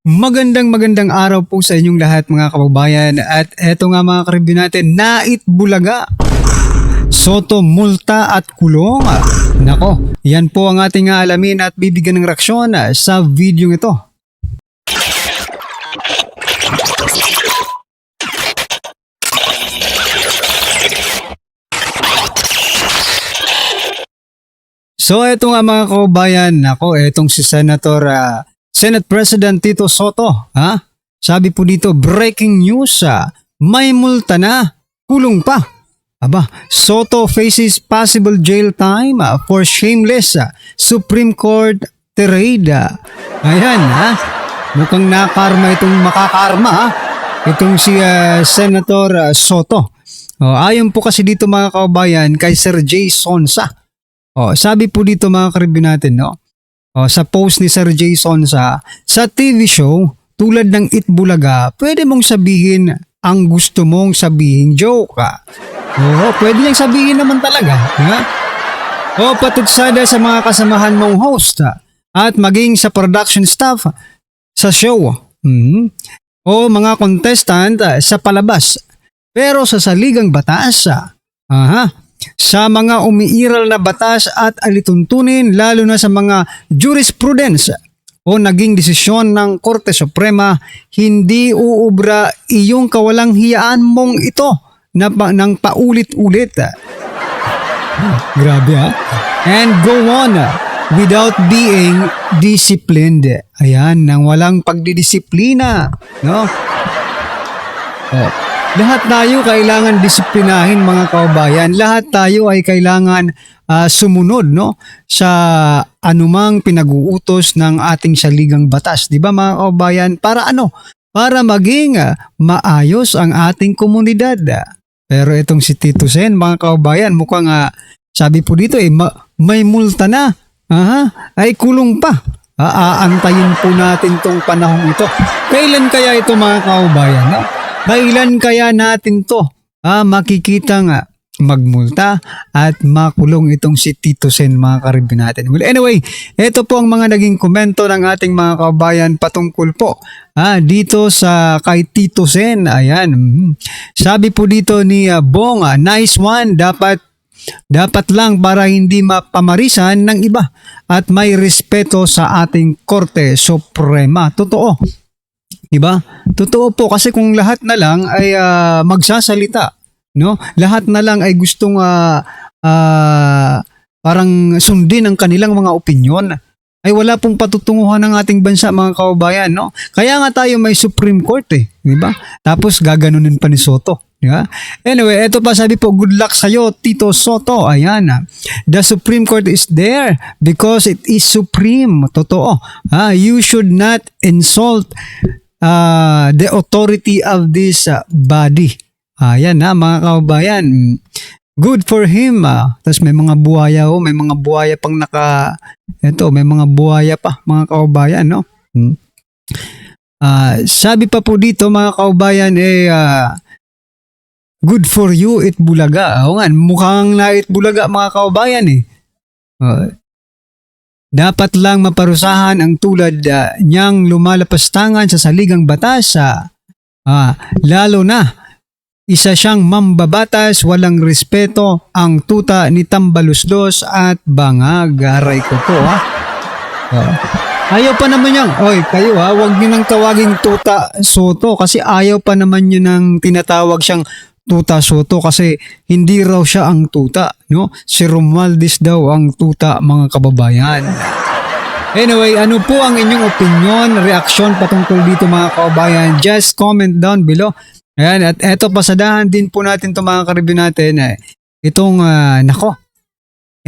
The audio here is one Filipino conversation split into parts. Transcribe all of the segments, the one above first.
Magandang araw po sa inyong lahat mga kababayan at eto nga mga karibyo natin, Naitbulaga, Soto, multa at kulong. Nako, yan po ang ating alamin at bibigyan ng reaksyon sa video ito. So eto nga mga kababayan, nako, etong si Senate President Tito Soto, sabi po dito, breaking news, may multa na, kulong pa. Aba, Soto faces possible jail time for shameless Supreme Court tirade. Ayan, mukhang nakarma itong makakarma, itong si Senator Soto. Ayon po kasi dito mga kababayan kay Sir Jay Sonsa. Sabi po dito mga karibyo natin, no? Sa post ni Sir Jay Sonsa, sa TV show tulad ng Itbulaga, pwede mong sabihin ang gusto mong sabihin joke. Pwede niyang sabihin naman talaga. Patutsada sa mga kasamahan mong host at maging sa production staff sa show. Mga contestant sa palabas. Pero sa saligang batas, sa mga umiiral na batas at alituntunin, lalo na sa mga jurisprudence o naging desisyon ng Korte Suprema, hindi uubra iyong kawalang hiyaan mong ito ng paulit-ulit. Grabe and go on without being disciplined. Ayan, nang walang pagdidisiplina. No? Lahat tayo kailangan disiplinahin mga kababayan. Lahat tayo ay kailangan sumunod, no, sa anumang pinag-uutos ng ating saligang batas. 'Di ba mga kababayan? Para ano? Para maging maayos ang ating komunidad. Pero itong si Tito Sen, mga kababayan, mukhang sabi po dito may multa na. Ay kulong pa. Aantayin po natin tong panahon ito. Kailan kaya ito mga kababayan? No? Kailan kaya natin to makikitang magmulta at makulong itong si Tito Sen mga karibyo natin? Well, anyway, ito po ang mga naging komento ng ating mga kababayan patungkol po dito sa kay Tito Sen. Ayan. Sabi po dito ni Bong, nice one, dapat lang para hindi mapamarisan ng iba at may respeto sa ating Korte Suprema. Totoo. Diba? Totoo po kasi kung lahat na lang ay magsasalita, no? Lahat na lang ay gustong parang sundin ang kanilang mga opinyon, ay wala pong patutunguhan ng ating bansa mga kababayan, no? Kaya nga tayo may Supreme Court diba? Tapos gaganunin pa ni Soto. Diba? Anyway, eto pa sabi po, good luck sa'yo, Tito Soto. Ayan. The Supreme Court is there because it is supreme. Totoo. You should not insult the authority of this body. Ayan mga kababayan. Good for him. Tapos may mga buhaya may mga buhaya pang may mga buhaya pa mga kababayan, no? Sabi pa po dito mga kababayan good for you, Itbulaga. Mukhang Naitbulaga mga kababayan dapat lang maparusahan ang tulad niyang lumalapastangan sa saligang batas. Lalo na, isa siyang mambabatas, walang respeto, ang tuta ni Tambaluslos at Bangag. Aray ko po ayaw pa naman niyang, kayo huwag niyo nang tawaging Tuta Soto kasi ayaw pa naman niyo nang tinatawag siyang Tuta Soto kasi hindi raw siya ang tuta, no? Si Romualdez daw ang tuta mga kababayan. Anyway, ano po ang inyong opinion, reaksyon patungkol dito mga kababayan? Just comment down below. Ayan, at eto pasadahan din po natin itong mga karibyo natin. Itong,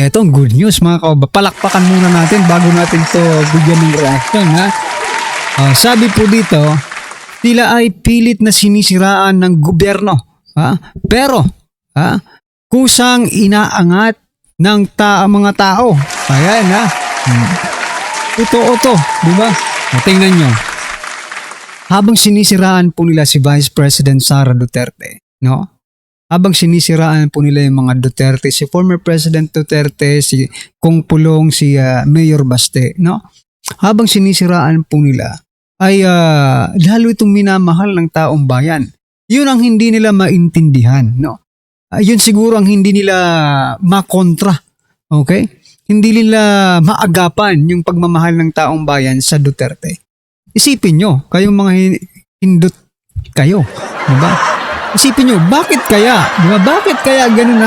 etong good news mga kababayan. Palakpakan muna natin bago natin to bigyan ng reaction. Sabi po dito, sila ay pilit na sinisiraan ng gobyerno. Pero kusang inaangat ng mga tao. Ayan Totoo to, di ba? Tingnan nyo. Habang sinisiraan po nila si Vice President Sara Duterte, no? Habang sinisiraan po nila yung mga Duterte, si former President Duterte, si Kong Pulong, si Mayor Baste, no? Habang sinisiraan po nila, ay lalo itong minamahal ng taong bayan. Yun ang hindi nila maintindihan, no? Yun siguro ang hindi nila makontra. Okay? Hindi nila maagapan yung pagmamahal ng taong bayan sa Duterte. Isipin nyo, kayong mga hindut kayo, di ba? Isipin nyo, bakit kaya? Di ba? Bakit kaya ganun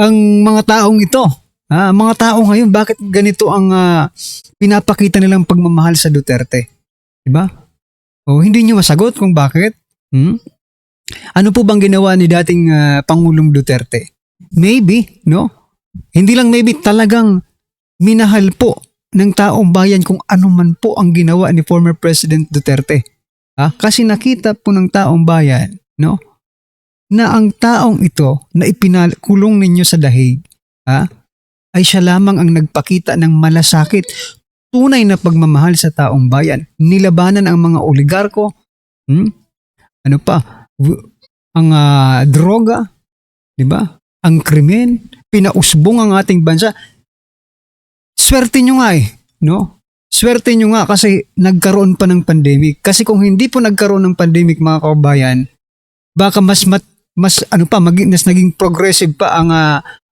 ang mga taong ito? Mga tao ngayon, bakit ganito ang pinapakita nilang pagmamahal sa Duterte? Di ba? O hindi nyo masagot kung bakit? Ano po bang ginawa ni dating Pangulong Duterte? Maybe, no? Hindi lang maybe, talagang minahal po ng taong bayan kung ano man po ang ginawa ni former President Duterte. Kasi nakita po ng taong bayan, no? Na ang taong ito na ipinakulong ninyo sa dahig, ay siya lamang ang nagpakita ng malasakit, tunay na pagmamahal sa taong bayan. Nilabanan ang mga oligarko, ano pa, ang droga, di ba? Ang krimen, pinausbong ang ating bansa. Swerte nyo nga no? Swerte nyo nga kasi nagkaroon pa ng pandemic. Kasi kung hindi po nagkaroon ng pandemic, mga kababayan, baka mas naging progressive pa ang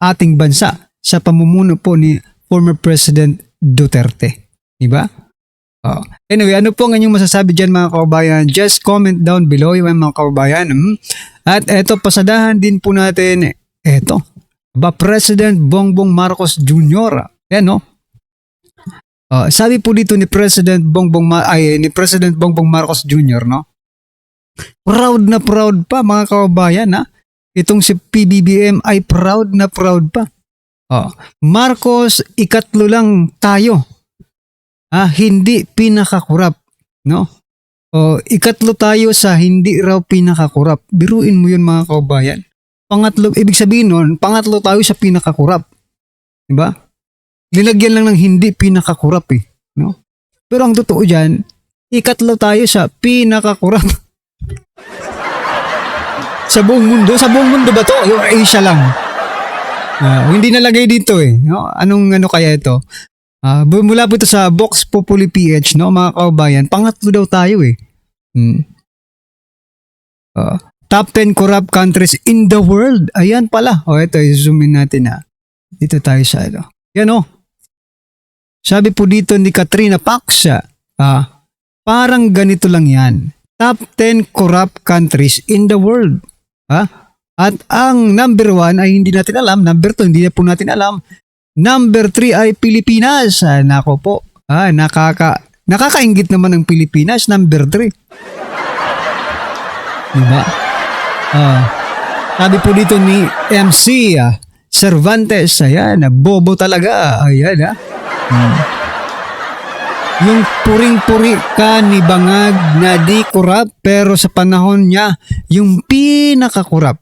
ating bansa sa pamumuno po ni former President Duterte. Di ba? Anyway, ano po ang inyong masasabi dyan, mga kababayan? Just comment down below yung mga kababayan. At eto, pasadahan din po natin President Bongbong Marcos Jr. Yan, no? Sabi po dito ni President Bongbong Marcos Jr., no? Proud na proud pa, mga kababayan, Itong si PBBM ay proud na proud pa. Marcos, ikatlo lang tayo. Hindi pinakakurap, no? Ikatlo tayo sa hindi raw pinakakurap. Biruin mo yun, mga kababayan. Pangatlo, ibig sabihin nun, pangatlo tayo sa pinakakurap. Diba? Linagyan lang ng hindi pinakakurap no? Pero ang totoo dyan, ikatlo tayo sa pinakakurap. Sa buong mundo ba to? Yung Asia lang. Hindi nalagay dito no? Anong kaya ito? Mula po ito sa Vox Populi PH, no, mga kababayan. Pangatlo daw tayo Top 10 corrupt countries in the world. Ayan pala. Ito, i-zoom in natin Dito tayo sa Yan Sabi po dito ni Katrina Pax, parang ganito lang yan. Top 10 corrupt countries in the world. At ang number 1 ay hindi natin alam. Number 2, hindi na po natin alam. Number 3 ay Pilipinas. Nako po. Nakakaingit naman ang Pilipinas. Number 3. Diba? Sabi po dito ni MC Cervantes, ayan, bobo talaga. Ayan, Yung puring-puri ka ni Bangag na di kurap, pero sa panahon niya, yung pinakakurap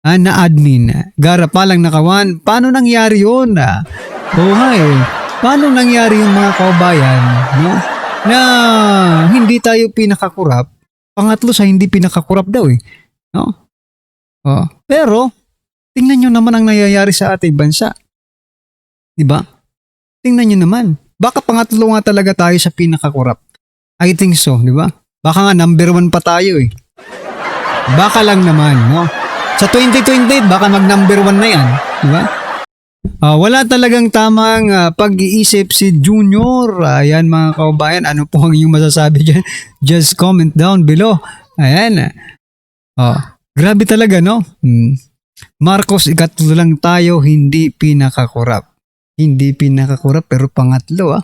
na admin. Gara pa lang nakawan. Paano nangyari yun? Paano nangyari yung mga kababayan, no? Na hindi tayo pinakakurap, pangatlo sa hindi pinakakurap daw no? Pero tingnan nyo naman ang nangyayari sa ating bansa. Diba? Tingnan nyo naman. Baka pangatlo nga talaga tayo sa pinakakurap. I think so, diba? Baka nga number 1 pa tayo Baka lang naman, no? Sa 2028, baka mag-number 1 na yan. Diba? Wala talagang tamang pag-iisip si Junior. Ayan, mga kababayan, ano po ang inyong masasabi dyan? Just comment down below. Ayan. Grabe talaga, no? Marcos, ikatlo lang tayo, hindi pinakakurap. Hindi pinakakurap, pero pangatlo,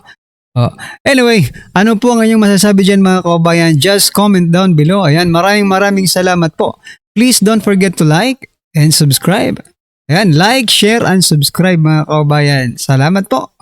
Anyway, ano po ang inyong masasabi dyan, mga kababayan? Just comment down below. Ayan, maraming salamat po. Please don't forget to like and subscribe. Ayan, like, share, and subscribe, mga kababayan. Salamat po.